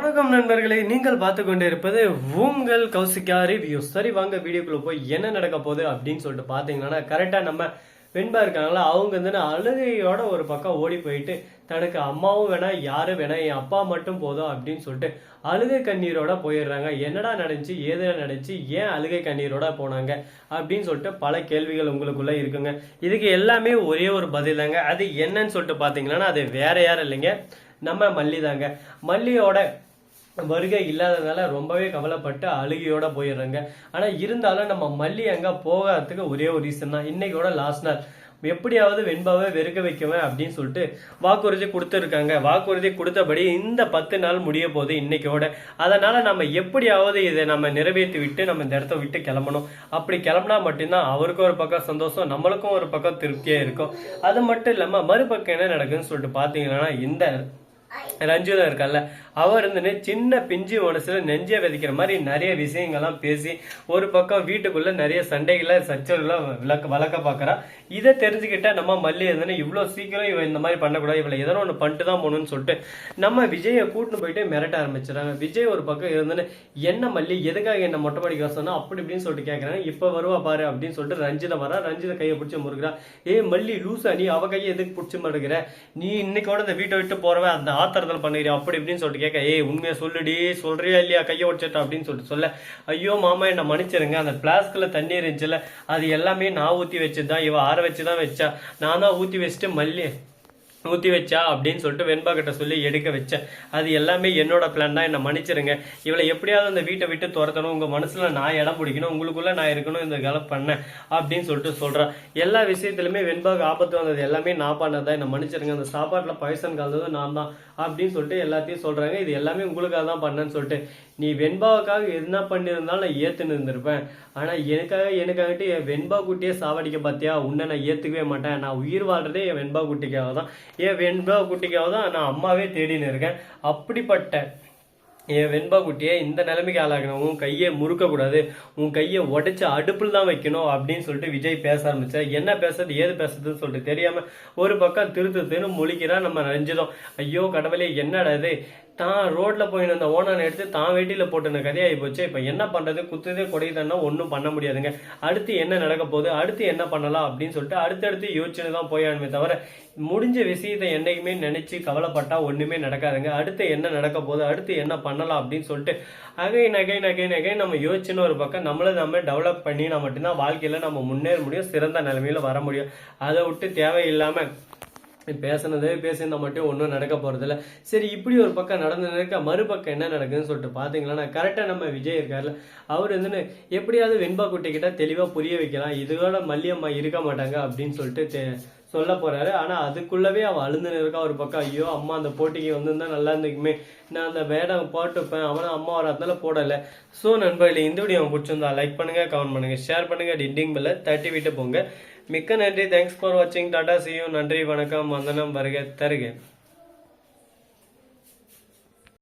வணக்கம் நண்பர்களே, நீங்கள் பார்த்து கொண்டு இருப்பது உங்கள் கௌசிகா ரிவ்யூஸ். சரி, வாங்க வீடியோக்குள்ள போய் என்ன நடக்க போகுது அப்படின்னு சொல்லிட்டு பாத்தீங்கன்னா, கரெக்டா நம்ம வெண்பா இருக்காங்களா, அவங்க வந்து அழுகையோட ஒரு பக்கம் ஓடி போயிட்டு தனக்கு அம்மாவும் வேணாம் யாரும் வேணாம், என் அப்பா மட்டும் போதும் அப்படின்னு சொல்லிட்டு அழுகை கண்ணீரோட போயிடுறாங்க. என்னடா நடந்துச்சு, ஏதா நடந்துச்சு, ஏன் அழுகை கண்ணீரோட போனாங்க அப்படின்னு சொல்லிட்டு பல கேள்விகள் உங்களுக்குள்ள இருக்குங்க. இதுக்கு எல்லாமே ஒரே ஒரு பதில் தாங்க. அது என்னன்னு சொல்லிட்டு பாத்தீங்கன்னா, அது வேற யாரும் இல்லைங்க, நம்ம மல்லி தாங்க. மல்லியோட வருகை இல்லாததுனால ரொம்பவே கவலைப்பட்டு அழுகையோட போயிடுறாங்க. ஆனா இருந்தாலும் நம்ம மல்லி அங்க போகிறதுக்கு ஒரே ஒரு ரீசன் தான், இன்னைக்கோட லாஸ்ட் நாள், எப்படியாவது வெண்பாவை வெறுக்க வைக்குவேன் அப்படின்னு சொல்லிட்டு வாக்குறுதி கொடுத்துருக்காங்க. வாக்குறுதி கொடுத்தபடி இந்த 10 நாள் முடிய போகுது இன்னைக்கோட. அதனால நம்ம எப்படியாவது இதை நம்ம நிறைவேற்றி விட்டு நம்ம இந்த இடத்த விட்டு கிளம்பணும். அப்படி கிளம்பினா மட்டும்தான் அவருக்கும் ஒரு பக்கம் சந்தோஷம், நம்மளுக்கும் ஒரு பக்கம் திருப்தியா இருக்கும். அது மட்டும் இல்லாம மறுபக்கம் என்ன நடக்குதுன்னு சொல்லிட்டு பாத்தீங்கன்னா, இந்த ரஞ்சிதா இருக்கல்ல, அவர் இருந்துன்னு சின்ன பிஞ்சு மனசுல நெஞ்ச விதைக்கிற மாதிரி நிறைய விஷயங்கள்லாம் பேசி ஒரு பக்கம் வீட்டுக்குள்ள நிறைய சண்டைகளை சச்சரவுகளை வளர்க்க பாக்குறா. இதை தெரிஞ்சுக்கிட்ட நம்ம மல்லி இருந்துன்னு இவ்வளவு சீக்கிரம் இவன் இந்த மாதிரி பண்ணக்கூடாது, இவளை எதனா ஒண்ணு பண்ணிட்டு தான் போகணும்னு சொல்லிட்டு நம்ம விஜயை கூட்டின்னு போயிட்டு மிரட்ட ஆரம்பிச்சிடறாங்க. விஜய் ஒரு பக்கம் இருந்துன்னு, என்ன மல்லி எதுக்காக என்ன மொட்டை படிக்க சொன்னா அப்படி இப்படின்னு சொல்லிட்டு கேட்கறாங்க. இப்ப வருவா பாரு அப்படின்னு சொல்லிட்டு ரஞ்சிதா வரா. ரஞ்சிதா கையை பிடிச்சி முறுகிறா. ஏ மல்லி லூசா, நீ அவ கையை எதுக்கு பிடிச்சி மறுகிற, நீ இன்னைக்கோட இந்த வீட்டை விட்டு போறவ அந்த ஆத்திரத்தில் பண்ணுறியா அப்படி இப்படின்னு சொல்லிட்டு கேட்க, ஏய் உண்மையா சொல்லுடி, சொல்றியா இல்லையா, கையை உடச்சிட்டா அப்படின்னு சொல்லிட்டு சொல்ல, ஐயோ மாமா என்ன மன்னிச்சிருங்க, அந்த பிளாஸ்க்ல தண்ணி இருந்துச்சுல அது எல்லாமே நான் ஊத்தி வச்சுதான், இவ ஆற வச்சுதான் வச்சா, நான் தான் ஊத்தி வச்சுட்டு மல்லி ஊற்றி வச்சா அப்படின்னு சொல்லிட்டு வெண்பா கிட்ட சொல்லி எடுக்க வச்சேன். அது எல்லாமே என்னோட பிளான் தான், என்னை மன்னிச்சிருங்க. இவளை எப்படியாவது அந்த வீட்டை விட்டு துரத்தணும், உங்க மனசுல நான் இடம் பிடிக்கணும், உங்களுக்குள்ள நான் இருக்கணும், இந்த கலப் பண்ணேன் அப்படின்னு சொல்லிட்டு சொல்றேன். எல்லா விஷயத்திலுமே வெண்பாவுக்கு ஆபத்து வந்தது எல்லாமே நான் பண்ணதான், என்னை மன்னிச்சிருங்க. அந்த சாப்பாட்டுல பாய்சன் கலந்தது நான் தான் அப்படின்னு சொல்லிட்டு எல்லாத்தையும் சொல்றாங்க. இது எல்லாமே உங்களுக்காக தான் பண்ணேன்னு சொல்லிட்டு, நீ வெண்பாவுக்காக என்ன பண்ணியிருந்தாலும் நான் ஏத்துன்னு இருந்திருப்பேன், ஆனா எனக்காகட்டு என் வெண்பா குட்டியே சாவடிக்க பார்த்தியா, உன்னை நான் ஏத்துக்கவே மாட்டேன். நான் உயிர் வாழ்றதே என் வெண்பா குட்டிக்காக தான், என் வெண்பா குட்டிக்காக தான் நான் அம்மாவே தேடின்னு இருக்கேன். அப்படிப்பட்ட என் வெண்பா குட்டியை இந்த நிலைமைக்கு ஆளாக்கணும், உன் கையை முறுக்க கூடாது, உன் கையை உடைச்சு அடுப்பில் தான் வைக்கணும் அப்படின்னு சொல்லிட்டு விஜய் பேச ஆரம்பிச்சா. என்ன பேசுறது ஏது பேசுறதுன்னு சொல்லிட்டு தெரியாம ஒரு பக்கம் திருத்து முழிக்கிறா நம்ம ரஞ்சிதம். ஐயோ கடவுளே, என்னடா இது, தான் ரோட்ல போயின்னு அந்த ஓனானை எடுத்து தான் வேட்டியில போட்டுன கதையாகி போச்சு. இப்ப என்ன பண்றது, குத்துதே கொடையுதுன்னா ஒன்றும் பண்ண முடியாதுங்க. அடுத்து என்ன நடக்க போகுது, அடுத்து என்ன பண்ணலாம் அப்படின்னு சொல்லிட்டு அடுத்தடுத்து யோசிச்சுன்னு தான் போயானுமே தவிர, முடிஞ்ச விஷயத்தை என்னைக்குமே நினைச்சு கவலைப்பட்டா ஒண்ணுமே நடக்காதுங்க. அடுத்து என்ன நடக்க போகுது, அடுத்து என்ன பண்ணலாம் அப்படின்னு சொல்லிட்டு அகைன் நம்ம யோசிச்சுன்னு ஒரு பக்கம் நம்மள நம்ம டெவலப் பண்ணினா மட்டும்தான் வாழ்க்கையில நம்ம முன்னேற முடியும், சிறந்த நிலைமையில வர முடியும். அதை விட்டு தேவையில்லாம பேசினதே பேசியிருந்தா மட்டும் ஒன்றும் நடக்க போறதில்ல. சரி, இப்படி ஒரு பக்கம் நடக்க மறுபக்கம் என்ன நடக்குதுன்னு சொல்லிட்டு பாத்தீங்கன்னா, கரெக்டா நம்ம விஜய் இருக்காருல, அவர் வந்து எப்படியாவது வெண்பா குட்டி கிட்ட தெளிவா புரிய வைக்கலாம், இதோட மல்லியம்மா இருக்க மாட்டாங்க அப்படின்னு சொல்லிட்டு சொல்ல போறாரு. ஆனா அதுக்குள்ளவே அவ அழுந்துன்னு இருக்கா ஒரு பக்கம். ஐயோ அம்மா அந்த போட்டிக்கு வந்திருந்தா நல்லா இருந்துக்குமே, நான் அந்த வேடம் போட்டுப்பேன், அவனை அம்மா வராதுனால போடல. ஸோ நண்பர்களே, இந்த வீடியோ பிடிச்சிருந்தா லைக் பண்ணுங்க, கமெண்ட் பண்ணுங்க, ஷேர் பண்ணுங்க, டிண்டிங் பெல்ல தட்டி விட்டு போங்க. மிக்க நன்றி. தேங்க்ஸ் ஃபார் வாட்சிங். Tata, see you. நன்றி, வணக்கம், வந்தனம், வருக தருக.